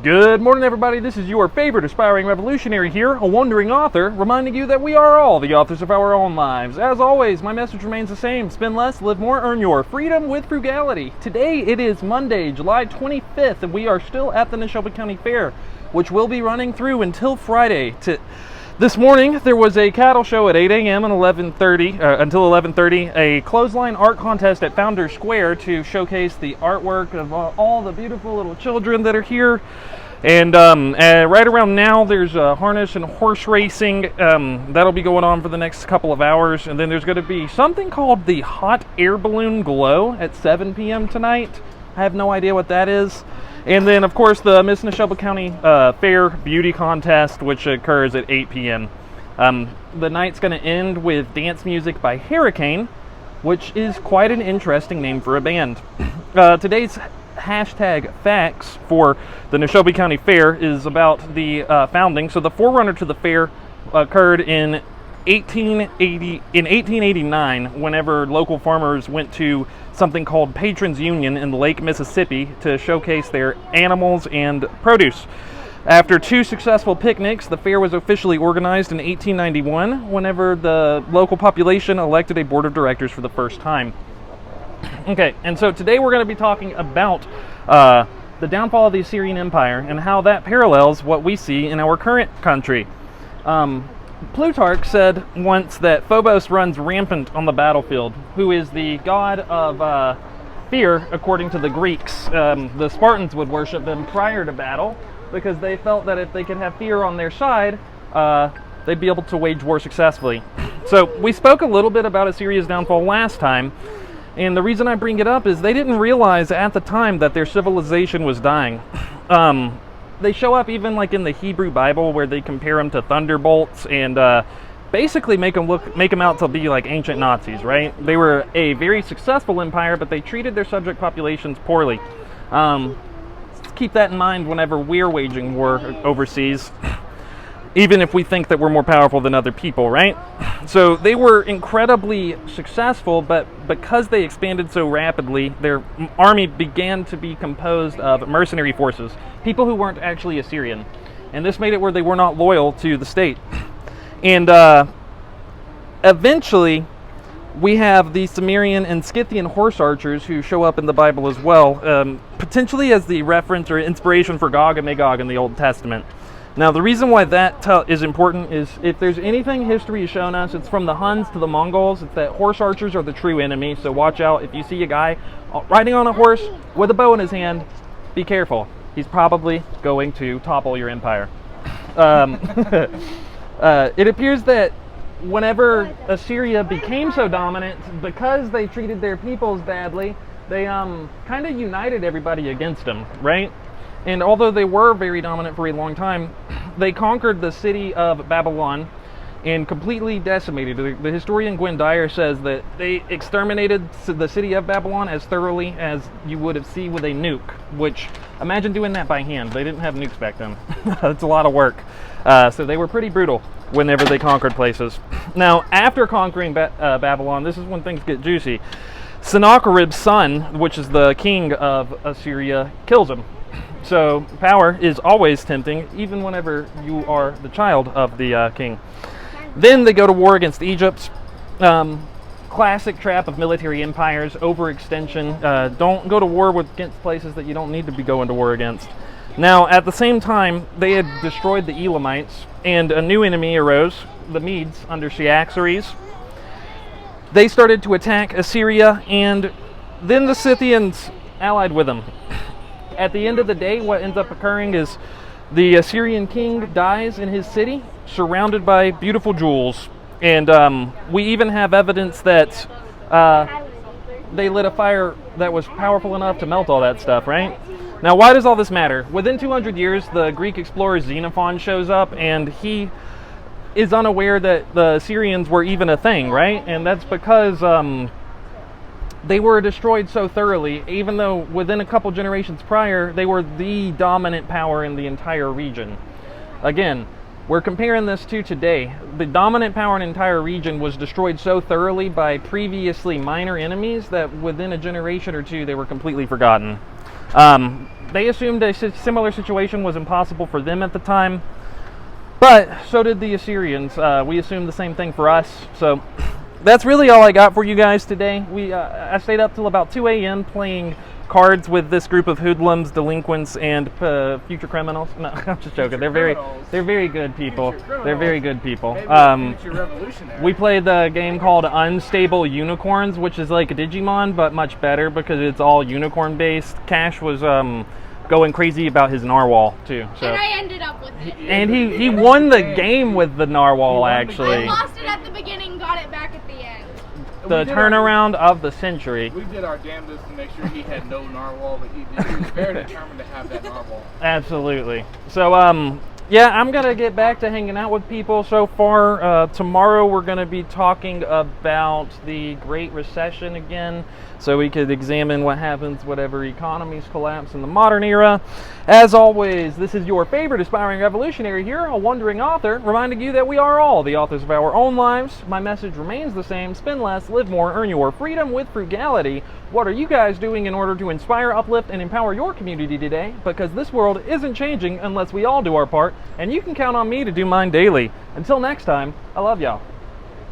Good morning, everybody. This is your favorite aspiring revolutionary here, a wandering author, reminding you that we are all the authors of our own lives. As always, my message remains the same. Spend less, live more, earn your freedom with frugality. Today, it is Monday, July 25th, and we are still at the Neshoba County Fair, which will be running through until Friday. This morning, there was a cattle show at 8 a.m. and until 11:30, a clothesline art contest at Founders Square to showcase the artwork of all the beautiful little children that are here. And right around now, there's harness and horse racing. That'll be going on for the next couple of hours. And then there's going to be something called the Hot Air Balloon Glow at 7 p.m. tonight. I have no idea what that is. And then, of course, the Miss Neshoba County Fair Beauty Contest, which occurs at 8 p.m. The night's going to end with dance music by Hurricane, which is quite an interesting name for a band. Today's hashtag facts for the Neshoba County Fair is about the founding. So the forerunner to the fair occurred in 1889, whenever local farmers went to something called Patrons Union in Lake Mississippi to showcase their animals and produce. After two successful picnics, the fair was officially organized in 1891, whenever the local population elected a board of directors for the first time. Okay, and so today we're going to be talking about the downfall of the Assyrian Empire and how that parallels what we see in our current country. Plutarch said once that Phobos runs rampant on the battlefield, who is the god of fear, according to the Greeks. The Spartans would worship them prior to battle because they felt that if they could have fear on their side, they'd be able to wage war successfully. So we spoke a little bit about Assyria's downfall last time, and the reason I bring it up is they didn't realize at the time that their civilization was dying. They show up even like in the Hebrew Bible, where they compare them to thunderbolts and basically make them out to be like ancient Nazis, right? They were a very successful empire, but they treated their subject populations poorly. Keep that in mind whenever we're waging war overseas, even if we think that we're more powerful than other people, right? So they were incredibly successful, but because they expanded so rapidly, their army began to be composed of mercenary forces, people who weren't actually Assyrian. And this made it where they were not loyal to the state. And eventually, we have the Sumerian and Scythian horse archers who show up in the Bible as well, potentially as the reference or inspiration for Gog and Magog in the Old Testament. Now, the reason why that is important is if there's anything history has shown us, it's from the Huns to the Mongols, it's that horse archers are the true enemy. So watch out. If you see a guy riding on a horse with a bow in his hand, be careful. He's probably going to topple your empire. It appears that whenever Assyria became so dominant, because they treated their peoples badly, they kind of united everybody against them, right? And although they were very dominant for a long time, they conquered the city of Babylon and completely decimated it. The historian Gwen Dyer says that they exterminated the city of Babylon as thoroughly as you would have seen with a nuke, which, imagine doing that by hand. They didn't have nukes back then. That's a lot of work. So they were pretty brutal whenever they conquered places. Now, after conquering Babylon, this is when things get juicy. Sennacherib's son, which is the king of Assyria, kills him. So power is always tempting, even whenever you are the child of the king. Then they go to war against Egypt. Classic trap of military empires, overextension. Don't go to war against places that you don't need to be going to war against. Now, at the same time, they had destroyed the Elamites, and a new enemy arose, the Medes, under Cyaxares. They started to attack Assyria, and then the Scythians allied with them. At the end of the day, what ends up occurring is the Assyrian king dies in his city, surrounded by beautiful jewels. And we even have evidence that they lit a fire that was powerful enough to melt all that stuff, right? Now, why does all this matter? Within 200 years, the Greek explorer Xenophon shows up, and he is unaware that the Assyrians were even a thing, right? And that's because they were destroyed so thoroughly, even though within a couple generations prior, they were the dominant power in the entire region. Again, we're comparing this to today. The dominant power in the entire region was destroyed so thoroughly by previously minor enemies that within a generation or two, they were completely forgotten. They assumed a similar situation was impossible for them at the time, but so did the Assyrians. We assumed the same thing for us. So that's really all I got for you guys today. I stayed up till about 2 a.m. playing cards with this group of hoodlums, delinquents, and future criminals. No, I'm just joking. They're very good people. They're very good people. We played the game called Unstable Unicorns, which is like a Digimon, but much better because it's all unicorn based. Cash was going crazy about his narwhal too. So. And I ended up with it. And he won the game with the narwhal actually. I lost it at the beginning, got it back at the end. The turnaround of the century. We did our damnedest to make sure he had no narwhal, but he was very determined to have that narwhal. Absolutely. So, yeah, I'm going to get back to hanging out with people so far. Tomorrow we're going to be talking about the Great Recession again, so we could examine what happens whatever economies collapse in the modern era. As always, this is your favorite aspiring revolutionary here, a wandering author, reminding you that we are all the authors of our own lives. My message remains the same: spend less, live more, earn your freedom with frugality. What are you guys doing in order to inspire, uplift, and empower your community today? Because this world isn't changing unless we all do our part, and you can count on me to do mine daily. Until next time, I love y'all.